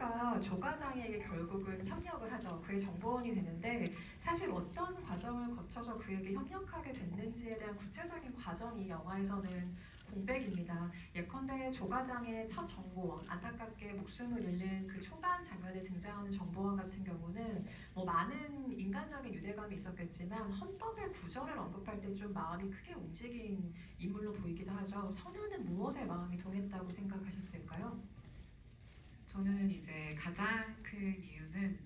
선아가 조과장에게 결국은 협력을 하죠. 그의 정보원이 되는데 사실 어떤 과정을 거쳐서 그에게 협력하게 됐는지에 대한 구체적인 과정이 영화에서는 공백입니다. 예컨대 조과장의 첫 정보원, 안타깝게 목숨을 잃는 그 초반 장면에 등장하는 정보원 같은 경우는 뭐 많은 인간적인 유대감이 있었겠지만 헌법의 구절을 언급할 때 좀 마음이 크게 움직인 인물로 보이기도 하죠. 선아는 무엇에 마음이 동했다고 생각하셨을까요? 저는 이제 가장 큰 이유는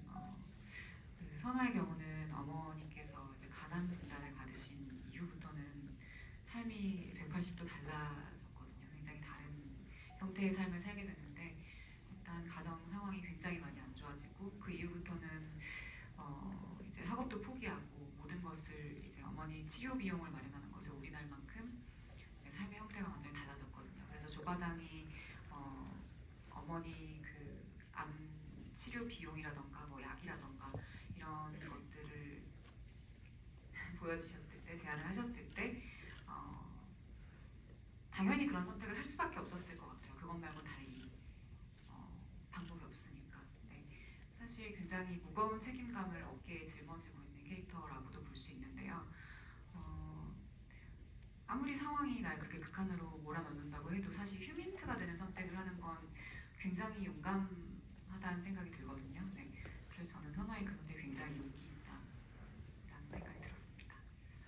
그 선화의 경우는 어머니께서 이제 가난 진단을 받으신 이후부터는 삶이 180도 달라졌거든요. 굉장히 다른 형태의 삶을 살게 됐는데 일단 가정 상황이 굉장히 많이 안 좋아지고 그 이후부터는 이제 학업도 포기하고 모든 것을 이제 어머니 치료 비용을 마련하는 것에 올인할 만큼 삶의 형태가 완전히 달라졌거든요. 그래서 조과장이 어머니 그 암 치료 비용이라던가 뭐 약이라던가 이런 것들을 보여주셨을 때 제안을 하셨을 때 당연히 그런 선택을 할 수밖에 없었을 것 같아요. 그것 말고 달리 방법이 없으니까. 네. 사실 굉장히 무거운 책임감을 어깨에 짊어지고 있는 캐릭터라고도 볼 수 있는데요. 아무리 상황이 날 그렇게 극한으로 몰아넣는다고 해도 사실 휴민트가 되는 선택을 하는 건 굉장히 용감하다는 생각이 들거든요. 네. 그래서 저는 선화의 그 선택이 굉장히 용기 있다라는 생각이 들었습니다.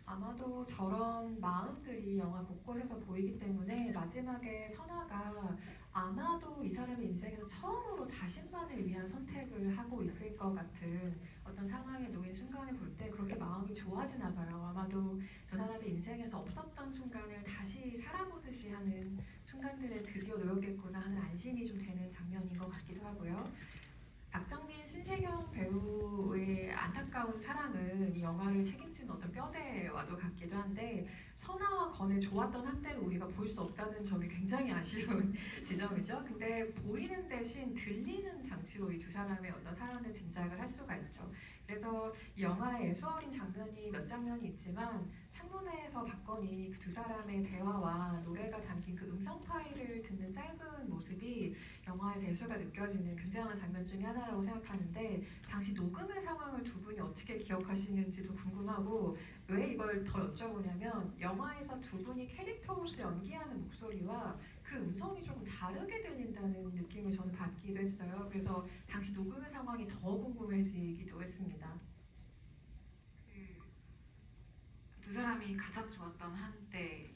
아마도 저런 마음들이 영화 곳곳에서 보이기 때문에 마지막에 선아가 아마도 이 사람의 인생에서 처음으로 자신만을 위한 선택을 하고 있을 것 같은 어떤 상황에 놓인 순간을 볼 때 그렇게 마음이 좋아지나 봐요. 아마도 저 사람의 인생에서 없었던 순간을 다시 살아보듯이 하는 순간들에 드디어 놓였겠구나 하는 안심이 좀 되는 장면인 것 같기도 하고요. 박정민, 신세경 배우의 안타까운 사랑은 이 영화를 책임진 어떤 뼈대와도 같기도 한데 선아와 건의 좋았던 한때를 우리가 볼 수 없다는 점이 굉장히 아쉬운 지점이죠. 근데 보이는 대신 들리는 장치로 이 두 사람의 어떤 사랑을 짐작을 할 수가 있죠. 그래서 이 영화에 애수어린 장면이 몇 장면이 있지만 창문에서 박건이 그 두 사람의 대화와 노래가 담긴 그 음성 파일을 듣는 짧은 모습이 영화의 재수가 느껴지는 굉장한 장면 중에 하나라고 생각하는데 당시 녹음의 상황을 두 분이 어떻게 기억하시는지도 궁금하고 왜 이걸 더 여쭤보냐면 영화에서 두 분이 캐릭터로서 연기하는 목소리와 그 음성이 조금 다르게 들린다는 느낌을 저는 받기도 했어요. 그래서 당시 녹음의 상황이 더 궁금해지기도 했습니다. 두 사람이 가장 좋았던 한때를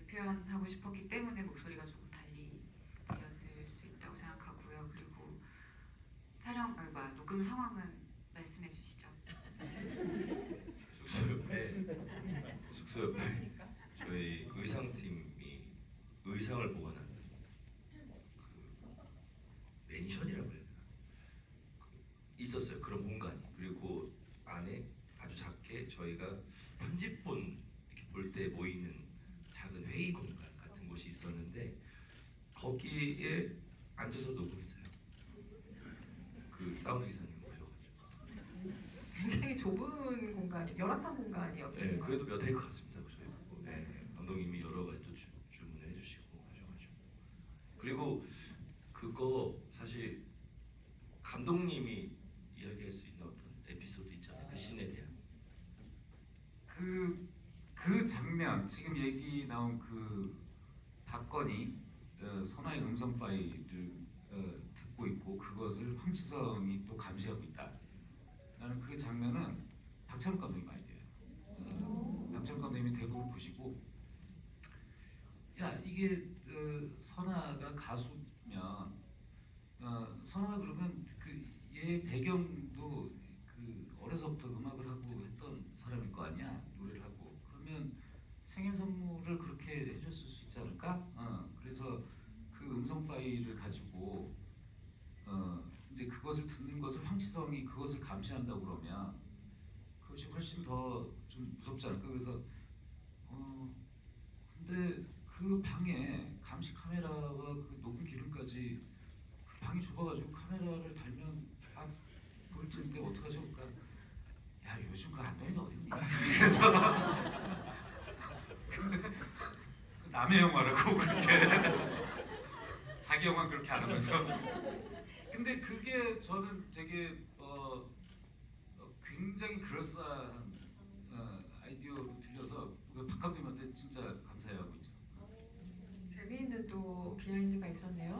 표현하고 싶었기 때문에 목소리가 조금 달리 들렸을 수 있다고 생각하고요. 그리고 녹음 상황은 말씀해 주시죠. 숙소 옆에 저희 의상팀이 의상을 보관하는 그 맨션이라고 해야 되나? 있었어요. 그런 공간이. 그리고 안에 아주 작게 저희가 편집본 이렇게 볼 때 모이는 작은 회의 공간 같은 곳이 있었는데 거기에 앉아서 녹음했어요. 그 사운드 기사님 오셔가지고. 굉장히 좁은 공간이, 열악한 공간이었거든요. 네, 그래도 몇 테이크 갔습니다. 저희. 네, 감독님이 여러 가지 또 주문해 주시고 하셔가지고. 그리고 그거 사실 감독님이 이야기할 수 있는 어떤 에피소드 있잖아요. 그 씬에 대한. 그 장면 지금 얘기 나온 그 박건이 선아의 음성 파일을 듣고 있고 그것을 황치성이 또 감시하고 있다. 나는 그 장면은 박찬욱 감독님 아이디어예요. 박찬욱 감독님이 대본을 보시고 야 이게 선아가 가수면 선아가 그러면 그 얘 배경도 그 어려서부터 음악을 하고 했던 사람일 거 아니야 노래를 하고 그러면 생일 선물을 그렇게 해줬을 수 있지 않을까? 그래서 그 음성 파일을 가지고 이제 그것을 듣는 것을 황치성이 그것을 감시한다고 그러면 그것이 훨씬 더 좀 무섭지 않을까? 그래서 근데 그 방에 감시 카메라와 그 녹음 기능까지 그 방이 좁아가지고 카메라를 달면 다 보일 텐데 어떡하지? 그러니까 야 요즘 그거 안 되는 게 어딨니? 그래서 근데 남의 영화라고 그렇게 자기 자기 영화 그렇게 안 하면서. 근데 그게 저는 되게 굉장히 그럴싸한 아이디어로 들려서 박 감독님한테 진짜 감사해하고 있죠. 재미있는 또 비하인드가 있었네요.